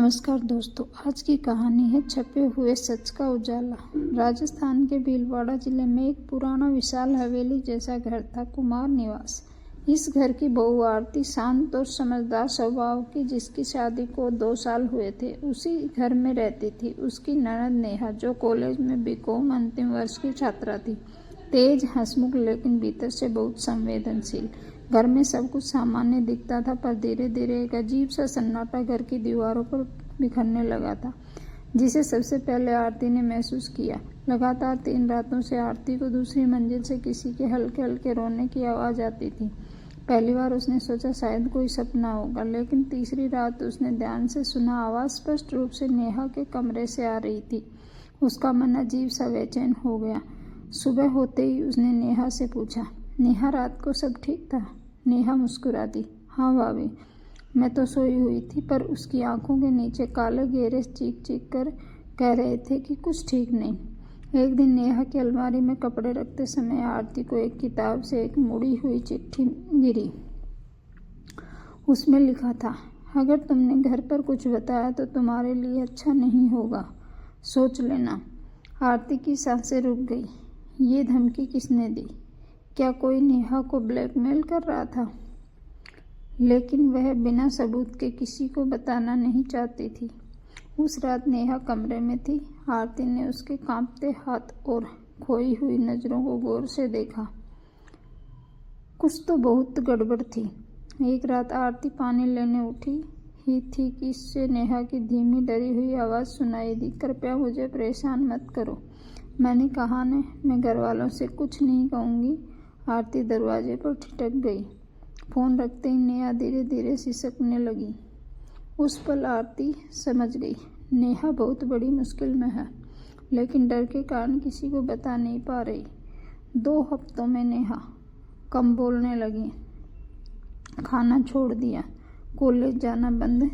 नमस्कार दोस्तों, आज की कहानी है छपे हुए सच का उजाला। राजस्थान के भीलवाड़ा जिले में एक पुराना विशाल हवेली जैसा घर था, कुमार निवास। इस घर की बहू आरती शांत और समझदार स्वभाव की, जिसकी शादी को 2 साल हुए थे, उसी घर में रहती थी। उसकी ननद नेहा, जो कॉलेज में बीकॉम अंतिम वर्ष की छात्रा थी, तेज, हंसमुख, लेकिन भीतर से बहुत संवेदनशील। घर में सब कुछ सामान्य दिखता था, पर धीरे धीरे एक अजीब सा सन्नाटा घर की दीवारों पर बिखरने लगा था, जिसे सबसे पहले आरती ने महसूस किया। लगातार 3 रातों से आरती को दूसरी मंजिल से किसी के हल्के हल्के रोने की आवाज़ आती थी। पहली बार उसने सोचा शायद कोई सपना होगा, लेकिन तीसरी रात उसने ध्यान से सुना। आवाज़ स्पष्ट रूप से नेहा के कमरे से आ रही थी। उसका मन अजीब सा बेचैन हो गया। सुबह होते ही उसने नेहा से पूछा, नेहा, रात को सब ठीक था? नेहा मुस्कुरा दी, हाँ भाभी, मैं तो सोई हुई थी। पर उसकी आंखों के नीचे काले घेरे चीख चीख कर कह रहे थे कि कुछ ठीक नहीं। एक दिन नेहा की अलमारी में कपड़े रखते समय आरती को एक किताब से एक मुड़ी हुई चिट्ठी गिरी। उसमें लिखा था, अगर तुमने घर पर कुछ बताया तो तुम्हारे लिए अच्छा नहीं होगा, सोच लेना। आरती की सांसें रुक गई। ये धमकी किसने दी? क्या कोई नेहा को ब्लैकमेल कर रहा था? लेकिन वह बिना सबूत के किसी को बताना नहीं चाहती थी। उस रात नेहा कमरे में थी। आरती ने उसके कांपते हाथ और खोई हुई नज़रों को गौर से देखा। कुछ तो बहुत गड़बड़ थी। एक रात आरती पानी लेने उठी ही थी कि इससे नेहा की धीमी डरी हुई आवाज़ सुनाई दी, कृपया मुझे परेशान मत करो। मैंने कहा न, मैं घर वालों से कुछ नहीं कहूँगी। आरती दरवाजे पर ठिठक गई। फोन रखते ही नेहा धीरे धीरे सिसकने लगी। उस पल आरती समझ गई, नेहा बहुत बड़ी मुश्किल में है, लेकिन डर के कारण किसी को बता नहीं पा रही। 2 हफ्तों में नेहा कम बोलने लगी, खाना छोड़ दिया, कॉलेज जाना बंद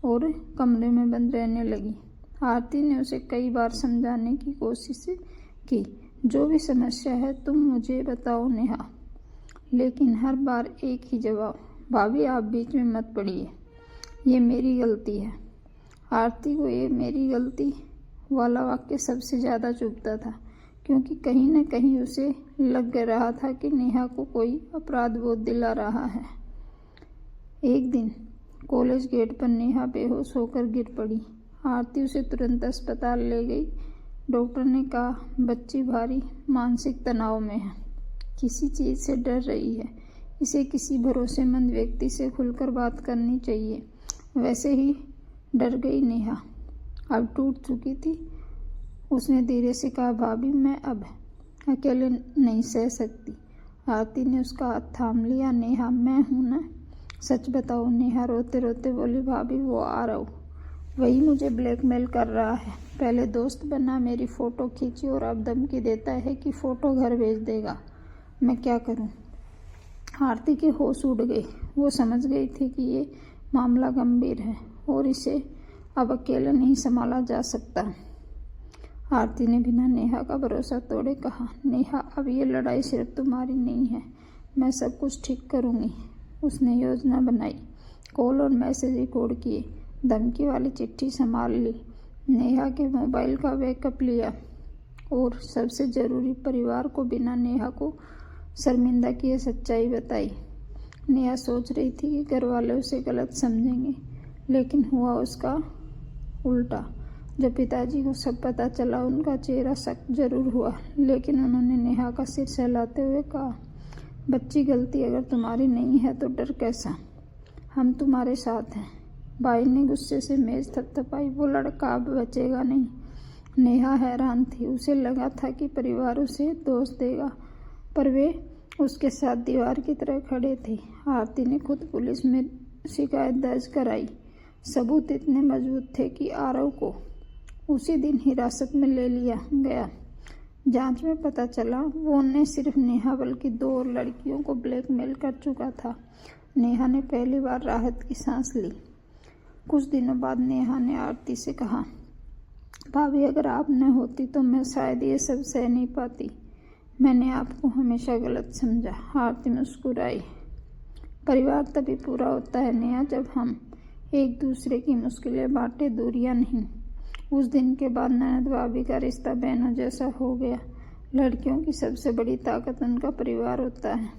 और कमरे में बंद रहने लगी। आरती ने उसे कई बार समझाने की कोशिश की, जो भी समस्या है तुम मुझे बताओ नेहा, लेकिन हर बार एक ही जवाब, भाभी आप बीच में मत पड़िए, ये मेरी गलती है। आरती को ये मेरी गलती वाला वाक्य सबसे ज़्यादा चुभता था, क्योंकि कहीं न कहीं उसे लग रहा था कि नेहा को कोई अपराध बोध दिला रहा है। एक दिन कॉलेज गेट पर नेहा बेहोश होकर गिर पड़ी। आरती उसे तुरंत अस्पताल ले गई। डॉक्टर ने कहा, बच्ची भारी मानसिक तनाव में है, किसी चीज़ से डर रही है, इसे किसी भरोसेमंद व्यक्ति से खुलकर बात करनी चाहिए। वैसे ही डर गई नेहा, अब टूट चुकी थी। उसने धीरे से कहा, भाभी मैं अब अकेले नहीं सह सकती। आरती ने उसका हाथ थाम लिया। नेहा, मैं हूँ ना, सच बताओ। नेहा रोते रोते बोली, भाभी वो आरव, वही मुझे ब्लैकमेल कर रहा है। पहले दोस्त बना, मेरी फ़ोटो खींची और अब धमकी देता है कि फ़ोटो घर भेज देगा। मैं क्या करूं? आरती के होश उड़ गए। वो समझ गई थी कि ये मामला गंभीर है और इसे अब अकेले नहीं संभाला जा सकता। आरती ने बिना नेहा का भरोसा तोड़े कहा, नेहा अब ये लड़ाई सिर्फ तुम्हारी नहीं है, मैं सब कुछ ठीक करूंगी। उसने योजना बनाई, कॉल और मैसेज रिकॉर्ड किए, धमकी वाली चिट्ठी संभाल ली, नेहा के मोबाइल का बैकअप लिया और सबसे ज़रूरी, परिवार को बिना नेहा को शर्मिंदा किए सच्चाई बताई। नेहा सोच रही थी कि घर वाले उसे गलत समझेंगे, लेकिन हुआ उसका उल्टा। जब पिताजी को सब पता चला, उनका चेहरा सख्त जरूर हुआ, लेकिन उन्होंने नेहा का सिर सहलाते हुए कहा, बच्ची गलती अगर तुम्हारी नहीं है तो डर कैसा, हम तुम्हारे साथ हैं। भाई ने गुस्से से मेज थपथपाई, वो लड़का अब बचेगा नहीं। नेहा हैरान थी। उसे लगा था कि परिवार उसे दोष देगा, पर वे उसके साथ दीवार की तरह खड़े थे। आरती ने खुद पुलिस में शिकायत दर्ज कराई। सबूत इतने मजबूत थे कि आरव को उसी दिन हिरासत में ले लिया गया। जांच में पता चला वो न सिर्फ नेहा बल्कि 2 और लड़कियों को ब्लैकमेल कर चुका था। नेहा ने पहली बार राहत की सांस ली। कुछ दिनों बाद नेहा ने आरती से कहा, भाभी अगर आप न होती तो मैं शायद ये सब सह नहीं पाती। मैंने आपको हमेशा गलत समझा। आरती मुस्कुराई। परिवार तभी पूरा होता है नेहा, जब हम एक दूसरे की मुश्किलें बांटे, दूरियां नहीं। उस दिन के बाद ननद भाभी का रिश्ता बहनों जैसा हो गया। लड़कियों की सबसे बड़ी ताकत उनका परिवार होता है।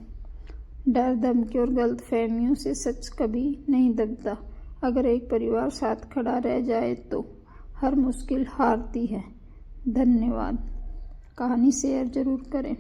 डर, धमकी और गलतफहमियों से सच कभी नहीं दबता। अगर एक परिवार साथ खड़ा रह जाए तो हर मुश्किल हारती है। धन्यवाद। कहानी शेयर जरूर करें।